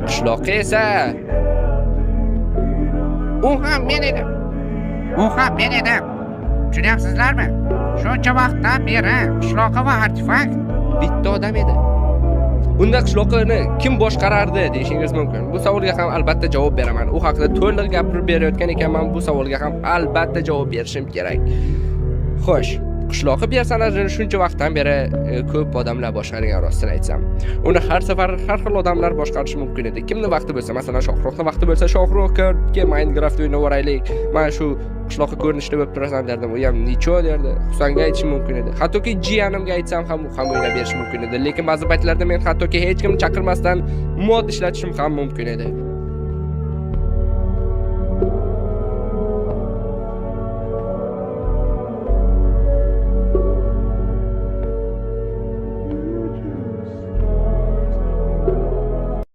Qishloqqa esa U ham men edim. Tushunyapsizlarmi? Shuncha vaqtdan beri qishloqqa va artefakt bitta odam edi. Unda qishloqni kim boshqarardi deyishingiz mumkin. Bu savolga ham albatta javob beraman. U haqida to'liq gapirib berayotgan ekanman, bu savolga ham albatta javob berishim kerak. Xo'sh, qishloqi personajini shuncha vaqtdan beri ko'p odamlar boshqargan rostini aytsam. Uni har safar har xil odamlar boshqarishi mumkin edi. Kimning vaqti bo'lsa, masalan, Shohruxning vaqti bo'lsa, Shohruxga Minecraft o'ynab o'raylik. Mana shu qishloqqa ko'rinishda bo'lib turasan derdim. U ham necho derdi. Husanga aytishim mumkin edi. Hattoki jiyanimga aytsam ham u ham o'ynab berishi mumkin edi. Lekin ba'zi paytlarda men hattoki hech kimni chaqirmasdan mod ishlatishim ham mumkin edi.